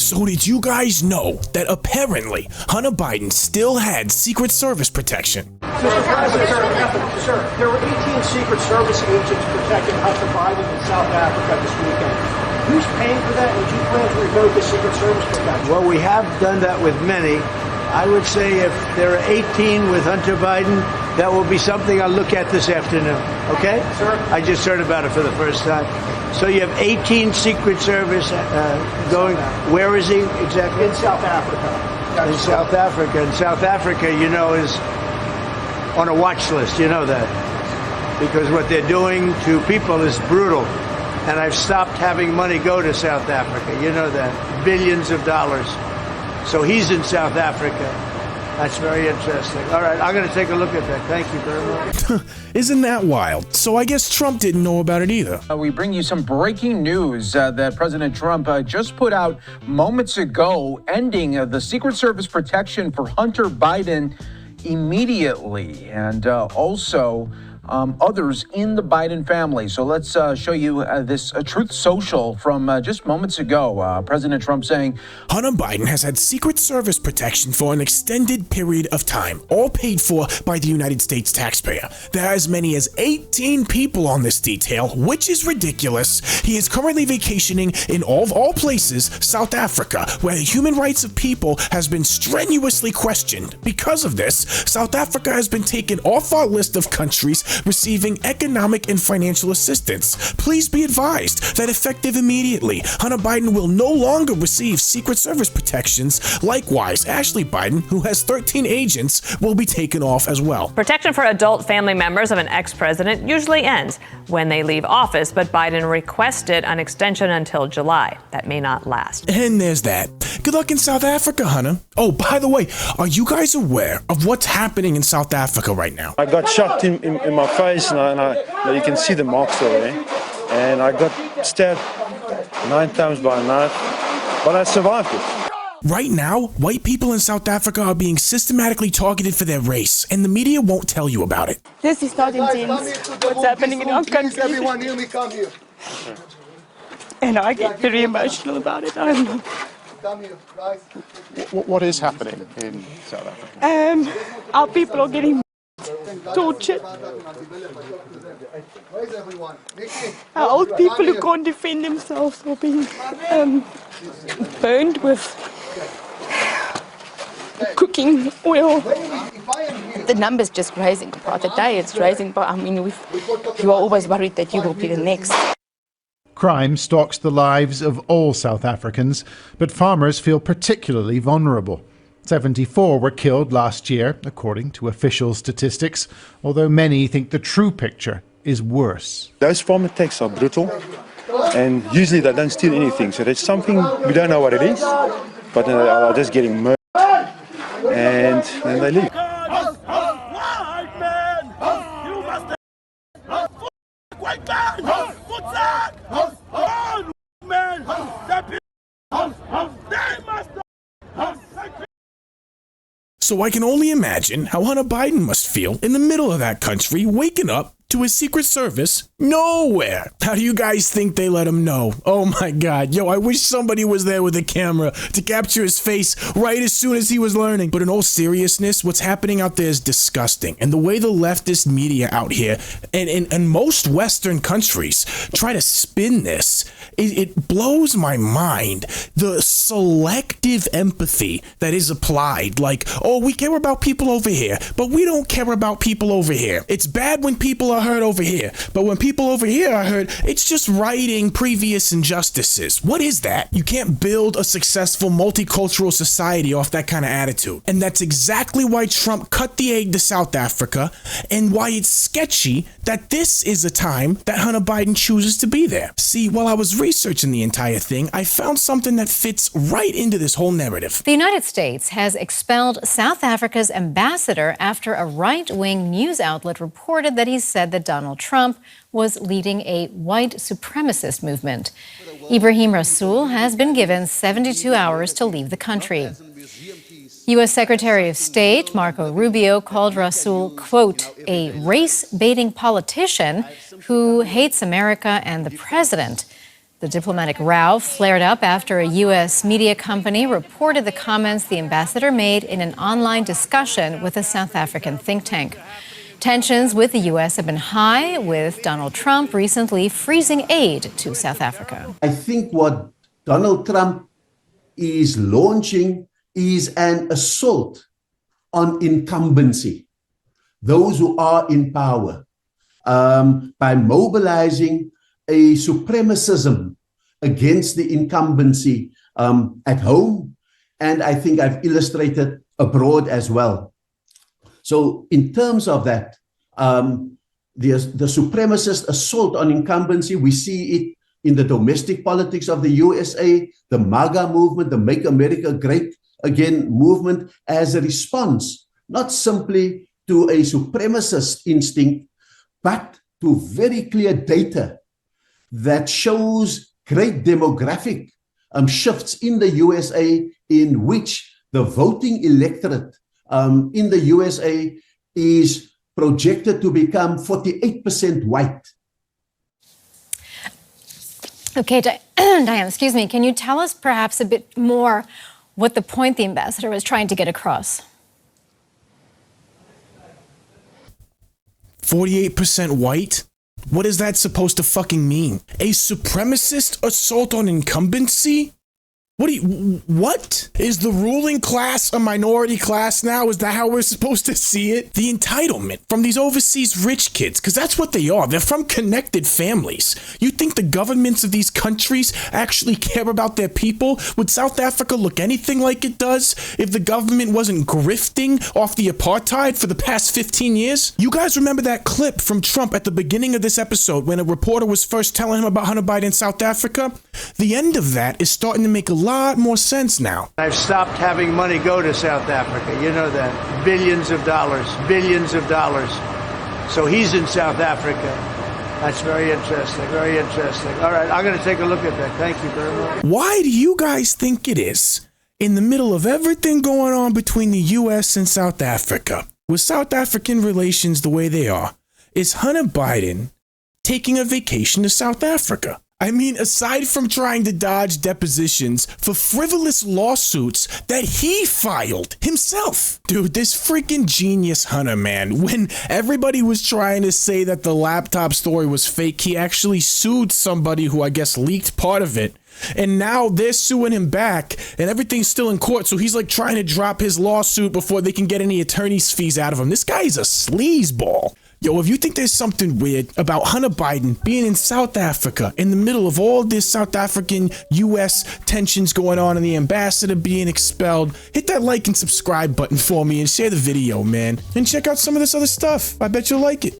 So did you guys know that apparently Hunter Biden still had Secret Service protection? Mr. President, sir, there were 18 Secret Service agents protecting Hunter Biden in South Africa this weekend. Who's paying for that? Would you plan to revoke the Secret Service protection? Well, we have done that with many. I would say if there are 18 with Hunter Biden, that will be something I'll look at this afternoon. Okay? Sir? I just heard about it for the first time. So you have 18 Secret Service going. Where is he exactly? In South Africa. In South Africa. And South Africa, you know, is on a watch list. You know that. Because what they're doing to people is brutal. And I've stopped having money go to South Africa. You know that. Billions of dollars. So he's in South Africa. That's very interesting. All right, I'm going to take a look at that. Thank you very much. Isn't that wild? So I guess Trump didn't know about it either. We bring you some breaking news that President Trump just put out moments ago, ending the Secret Service protection for Hunter Biden immediately, and also others in the Biden family. So let's show you this Truth Social from just moments ago. President Trump saying, Hunter Biden has had Secret Service protection for an extended period of time, all paid for by the United States taxpayer. There are as many as 18 people on this detail, which is ridiculous. He is currently vacationing in all places, South Africa, where the human rights of people has been strenuously questioned. Because of this, South Africa has been taken off our list of countries receiving economic and financial assistance. Please be advised that effective immediately, Hunter Biden will no longer receive Secret Service protections. Likewise, Ashley Biden, who has 13 agents, will be taken off as well. Protection for adult family members of an ex-president usually ends when they leave office, but Biden requested an extension until July. That may not last. And there's that. Good luck in South Africa, Hunter. Oh, by the way, are you guys aware of what's happening in South Africa right now? I got shot in my face, and you can see the marks already. And I got stabbed 9 times by a knife, but I survived it. Right now, white people in South Africa are being systematically targeted for their race, and the media won't tell you about it. This is not intense. What's happening in our country? Everyone, hear me, come here. And I get very emotional about it. Come here, guys. What is happening in South Africa? Our people are getting tortured. Where's everyone? Nikki, Our old people who can't defend themselves are being burned with cooking oil. The numbers just rising by the day. It's rising, but I mean, you are always worried that you will be the next. Crime stalks the lives of all South Africans, but farmers feel particularly vulnerable. 74 were killed last year, according to official statistics, although many think the true picture is worse. Those farm attacks are brutal, and usually they don't steal anything. So there's something, we don't know what it is, but they are just getting murdered, and then they leave. So I can only imagine how Hunter Biden must feel in the middle of that country, waking up to his Secret Service nowhere. How do you guys think they let him know? Oh my God. Yo, I wish somebody was there with a camera to capture his face right as soon as he was learning. But in all seriousness, what's happening out there is disgusting. And the way the leftist media out here and most Western countries try to spin this, it blows my mind. The selective empathy that is applied. Like, oh, we care about people over here, but we don't care about people over here. It's bad when people are hurt over here, but when people over here are hurt, it's just righting previous injustices. What is that? You can't build a successful multicultural society off that kind of attitude. And that's exactly why Trump cut the aid to South Africa, and why it's sketchy that this is a time that Hunter Biden chooses to be there. See, while I was researching the entire thing, I found something that fits right into this whole narrative. The United States has expelled South Africa's ambassador after a right-wing news outlet reported that he said that Donald Trump was leading a white supremacist movement. Ibrahim Rasool has been given 72 hours to leave the country. U.S. Secretary of State Marco Rubio called Rasool, quote, a race-baiting politician who hates America and the president. The diplomatic row flared up after a U.S. media company reported the comments the ambassador made in an online discussion with a South African think tank. Tensions with the U.S. have been high, with Donald Trump recently freezing aid to South Africa. I think what Donald Trump is launching is an assault on incumbency, those who are in power, by mobilizing a supremacism against the incumbency at home, and I think I've illustrated abroad as well. So in terms of that, the supremacist assault on incumbency, we see it in the domestic politics of the USA, the MAGA movement, the Make America Great Again movement, as a response, not simply to a supremacist instinct, but to very clear data that shows great demographic shifts in the USA, in which the voting electorate in the USA is projected to become 48% white. Okay, Diane, excuse me. Can you tell us perhaps a bit more what the point the ambassador was trying to get across? 48% white? What is that supposed to fucking mean? A supremacist assault on incumbency? What? Is the ruling class a minority class now? Is that how we're supposed to see it? The entitlement from these overseas rich kids, because that's what they are. They're from connected families. You think the governments of these countries actually care about their people? Would South Africa look anything like it does if the government wasn't grifting off the apartheid for the past 15 years? You guys remember that clip from Trump at the beginning of this episode when a reporter was first telling him about Hunter Biden in South Africa? The end of that is starting to make a lot more sense now. I've stopped having money go to South Africa. You know that. Billions of dollars. So he's in South Africa. That's very interesting. All right, I'm going to take a look at that. Thank you very much. Why do you guys think it is, in the middle of everything going on between the U.S. and South Africa, with South African relations the way they are, is Hunter Biden taking a vacation to South Africa? I mean, aside from trying to dodge depositions for frivolous lawsuits that he filed himself. Dude, this freaking genius Hunter, man. When everybody was trying to say that the laptop story was fake, he actually sued somebody who I guess leaked part of it. And now they're suing him back and everything's still in court. So he's like trying to drop his lawsuit before they can get any attorney's fees out of him. This guy is a sleazeball. Yo, if you think there's something weird about Hunter Biden being in South Africa in the middle of all this South African U.S. tensions going on and the ambassador being expelled, hit that like and subscribe button for me and share the video, man. And check out some of this other stuff. I bet you'll like it.